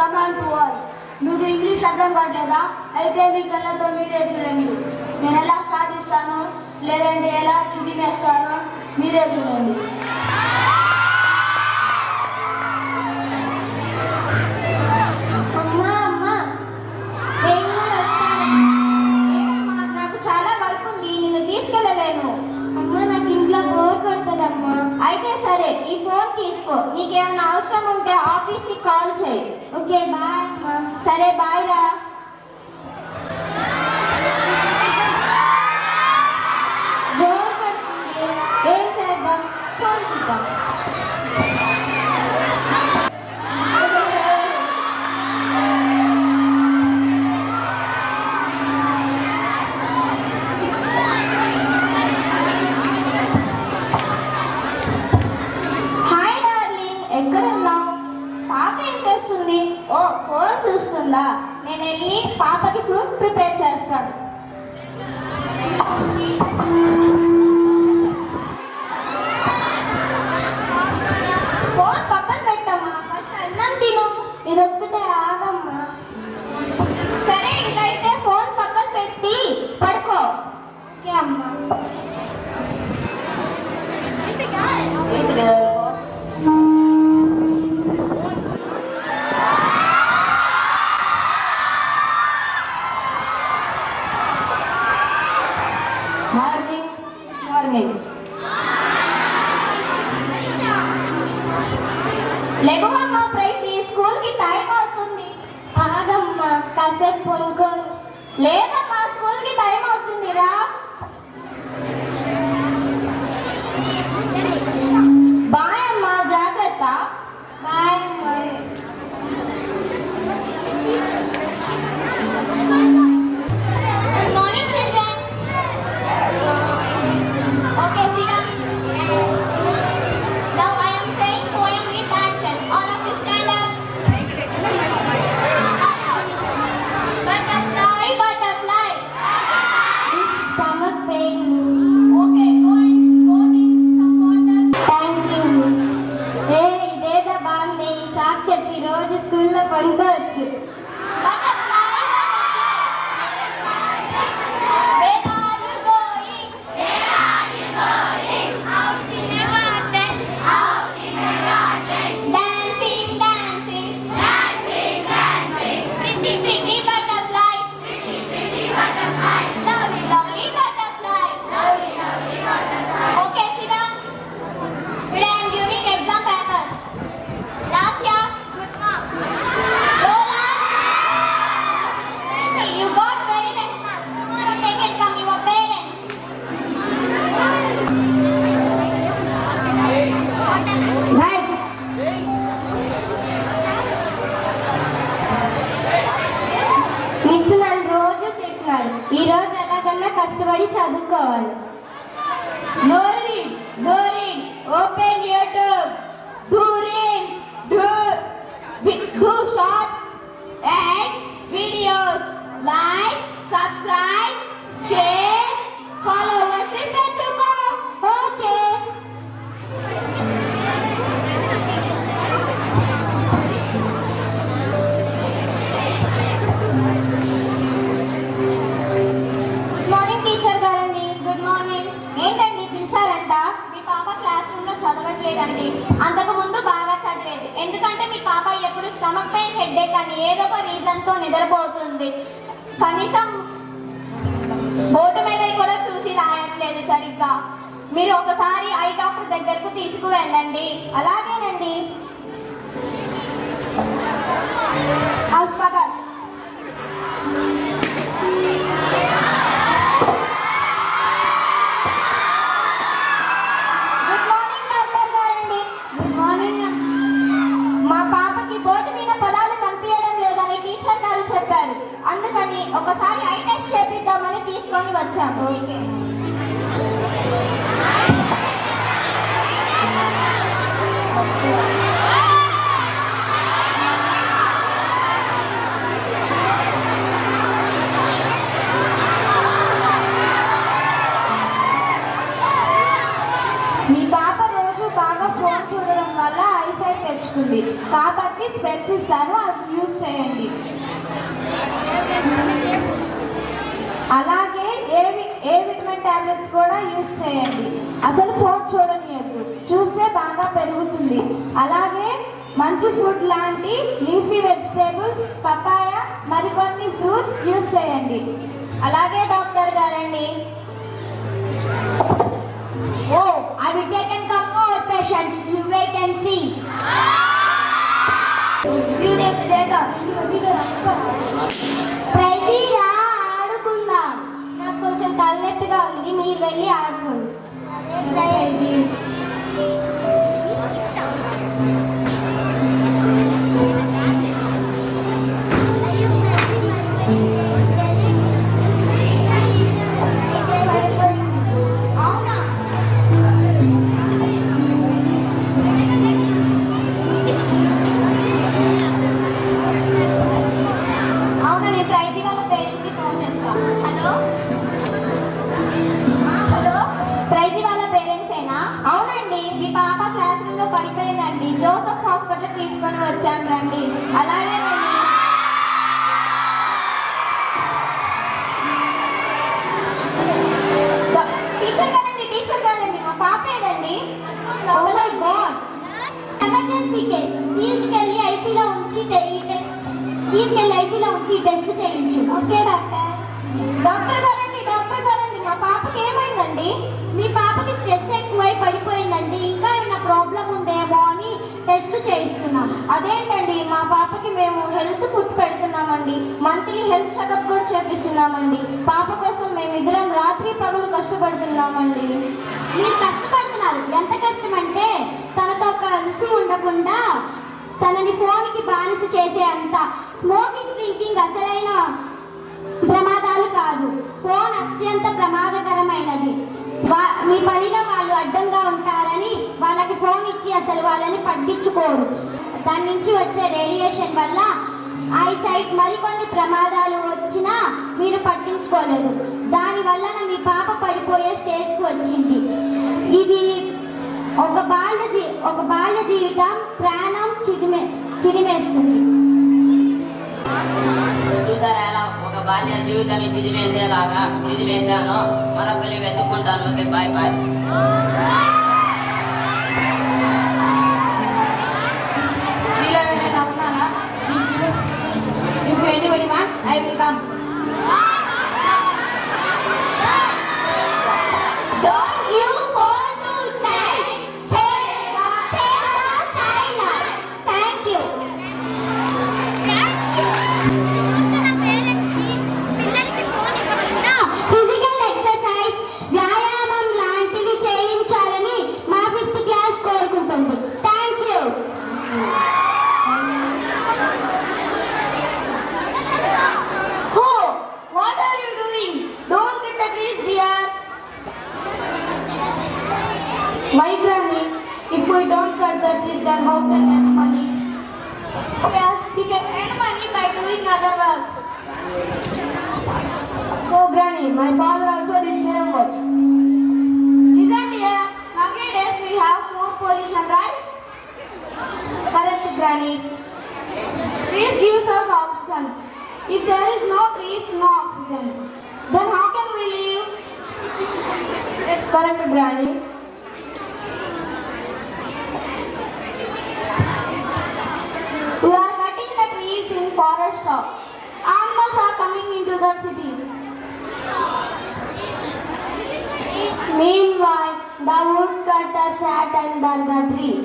Command to all. మీకు English అర్థం కావట్లేదా? అయితే మీ కళ్ళతో మీరే చూడండి. నేను ఎలా సాధిస్తానో లేదంటే ఎలా చిదిమేస్తానో మీరే చూడండి. నాకు చాలా వర్క్ ఉంది, నిన్ను తీసుకెళ్ళలేను. అమ్మా నాకు ఇంట్లో బోర్ కొడుతుందమ్మా. అయితే సరే, ఈ ఫోన్ తీసుకో. నీకేమైనా అవసరం ఉంటే ఆఫీస్కి కాల్ చేయి. ఓకే బాయ్ అమ్మా. సరే బాయ్ రా. బోర్ కొడుతుంది, ఏం చేద్దాం? ఫోన్ చూద్దాం. ఓ ఫోన్ చూస్తుందా? నేను వెళ్ళి పాపకి ఫ్రూట్ ప్రిపేర్ చేస్తాను. ఫోన్ పక్కన పెట్టమ్మా, ఫస్ట్ అన్నం తిను. ఇది ఒక్కటే ఆగమ్మా. సరే ఇంకైతే ఫోన్ పక్కన పెట్టి పడుకో. ఓకే అమ్మా. లేకమ్మా ప్రైసి, స్కూల్కి టైం అవుతుంది. ఆగమ్మా కాసేపు పడుకో. లేదమ్మా స్కూల్కి టైం అవుతుంది రా. బాయ్ అమ్మా, జాగ్రత్త. బాయ్ అమ్మా. Good morning children. ఓకే సిరా. Now I am saying poem with action. All of you stand up. Butterfly, butterfly. Stomach pain. Okay, go drink some water. Thank you. Hey, ఇదేదో బాగుంది. ఈ సాక్ చెప్పి రోజు స్కూల్లో కొనుక్కోవచ్చు. Butterfly, where are you going? Where are you going? Out in the garden. Out in the garden. Dancing, dancing. Dancing, dancing. Pretty, pretty butterfly. Pretty, pretty butterfly. Lovely, lovely butterfly. Lovely, lovely butterfly. Okay, sit down. Today I am giving exam papers. Last year, good marks. Lola, you got very less marks. Tomorrow take it from your parents. Right. Miss నన్ను రోజు తింటున్నాడు. ఈ రోజు ఎలాగన్నా కష్టపడి చదువుకోవాలి. No read, no read. Open YouTube. Do read, do shorts and videos. Like, subscribe, share, followers in the channel. Okay. Good morning teacher గారండి. Good morning. ఏంటండి పిలిచారంట? మీ పాప క్లాస్ రూమ్ లో చదవట్లేదండి. అంతకు ముందు బాగా చదివేది. ఎందుకంటే మీ పాప ఎప్పుడు స్టమక్ పెయిన్, హెడ్ఏక్ అని ఏదో ఒక రీజన్ తో నిద్రపోతుంది. కనీసం బోర్డు మీద కూడా చూసి రాయట్లేదు సరిగ్గా. మీరు ఒకసారి ఐ డాక్టర్ దగ్గరకు తీసుకువెళ్ళండి. అలాగేనండి. హాస్పిటల్. గుడ్ మార్నింగ్ డాక్టర్ గారండి. Good morning. మా పాపకి బోర్డు మీద పదాలు కనిపించడం లేదని టీచర్ గారు చెప్పారు. అందుకని ఒకసారి ఐ టెస్ట్ చేపిద్దామని తీసుకొని వచ్చాము. మీ పాప రోజు బాగా ఫోన్ చూడడం వల్ల ఐసైట్ తెచ్చుకుంది. కాబట్టి స్పెక్స్ ఇస్తాను, అది యూస్ యూజ్ చేయండి. అసలు ఫోన్ చూడనియద్దు, చూస్తే బాగా పెరుగుతుంది. అలాగే మంచి ఫుడ్ లాంటి లీఫీ వెజిటేబుల్స్, పపాయ, మరికొన్ని ఫ్రూట్స్ యూజ్ చేయండి. అలాగే డాక్టర్ గారండి. Oh, I will take and come more patients. You wait and see. Few days later, ప్రతిరా ఆడుకుందాం. నాకు కొంచెం తలనొప్పిగా ఉంది, మీరు వెళ్ళి ఆడుకోండి. అవునా? అవునా, నేను ప్రైజీ వాళ్ళ పేరెంట్స్కి ఫోన్ చేస్తాను. హలో హలో, ప్రైజీ వాళ్ళ పేరెంట్సేనా? అవునండి, మీ పాప క్లాస్ రూమ్ లో పడిపోయిందండి. జోసఫ్ హాస్పిటల్ తీసుకొని వచ్చాను రండి. అలాగే టీచర్ గారండి, మా పాప ఏదండి? Oh my God. Emergency case. తీసుకెళ్ళి ఐసీలో ఉంచి టెస్ట్ చేయించు. Okay doctor. డాక్టర్ గారండి, మా పాపకి ఏమైందండి? మీ పాపకి స్ట్రెస్ ఎక్కువై పడిపోయిందండి. ఇంకా ఏమైనా ప్రాబ్లం ఉందేమో అని టెస్ట్ చేయిస్తున్నాం. అదేంటండి, మా పాపకి మేము హెల్త్ ఫుడ్ పెడుతున్నామండి. మంత్లీ హెల్త్ చెకప్ కూడా చేపిస్తున్నామండి. పాప కోసం మేము ఇద్దరం రాత్రి పగలు కష్టపడుతున్నామండి. మీరు కష్టపడుతున్నారు. ఎంత కష్టం అంటే తనతో కలిసి ఉండకుండా తనని ఫోన్కి బానిస చేసే అంత. స్మోకింగ్, డ్రింకింగ్ అసలైన ప్రమాదాలు కాదు. ఫోన్ అత్యంత ప్రమాదకరమైనది. మీ పనిలో వాళ్ళు అడ్డంగా ఉంటారని వాళ్ళకి ఫోన్ ఇచ్చి అసలు వాళ్ళని పట్టించుకోరు. దాని నుంచి వచ్చే రేడియేషన్ వల్ల ఐసైట్ మరికొన్ని ప్రమాదాలు వచ్చినా మీరు పట్టించుకోలేదు. దాని వలన మీ పాప పడిపోయే స్టేజ్కి వచ్చింది. ఇది ఒక బాల్య జీవితం ప్రాణం చిరిమేస్తుంది. చూసారా ఎలా ఒక బాల్య జీవితాన్ని చిదివేశాను. మరొకరిని వెతుక్కుంటాను. Okay, bye bye. If anybody wants, I will come. Don't you want to China? Thank you. Physical exercise, వ్యాయామం లాంటివి చేయించాలని మా 5th క్లాస్ కోరుకుంటుంది. Thank you. Oh, what are you doing? Don't cut the trees, dear. Why, Granny? If we don't cut the trees, then how can we earn money? Well, we can earn money by doing other works. Oh, Granny, my father also did same work. Listen, dear. Nowadays we have more pollution, right? Correct, Granny. Trees gives us oxygen. If there is no trees, no oxygen, then how can we live? Correct, Granny. We are cutting the trees in forest top. Animals are coming into the cities. Meanwhile, the woodcutter sat under the tree.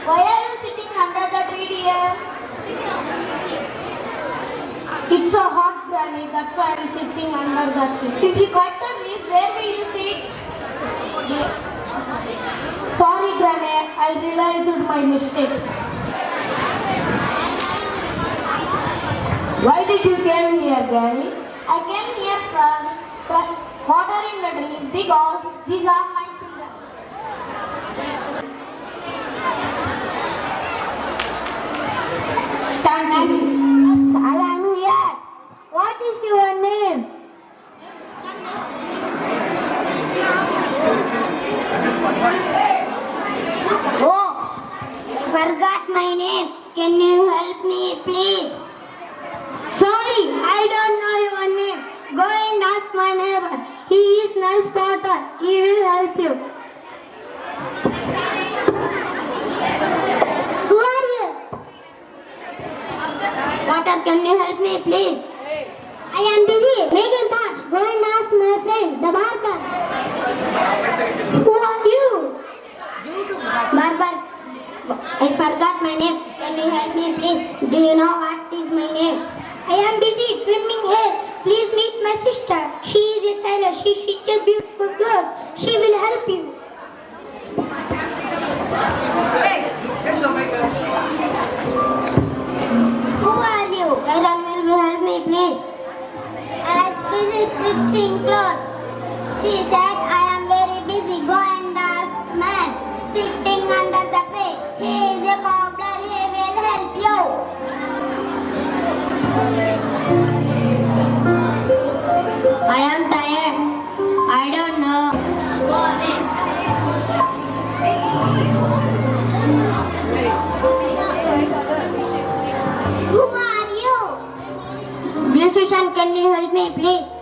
Why are you sitting under the tree, dear? It's a hot, Granny. That's why I'm sitting under the tree. If you cut the trees, where will you sit? Sorry, Granny. I realized my mistake. Why did you came here, Granny? I came here for watering the trees because these are my children. Thank you. I am here. What is your name? Oh, forgot my name. Can you help me, please? Sorry, I don't know your name. Go and ask my neighbor. He is nice Potter. He will help you. Who are you? Potter, can you help me, please? I am busy making parts. Go and ask my friend, the barber. Who are you? Barber. I forgot my name. Can you help me, please? Do you know what is my name? I am busy trimming hair. Please meet my sister. She is a tailor. She stitches beautiful clothes. She will help you. Who are you? Kairan, will you help me, please? I was busy stitching clothes. She said, I am very busy. Go and ask man sitting under the tree. He is a cobbler. He will help you. I am tired. I don't know. Go away. Who are you? Musician, can you help me, please?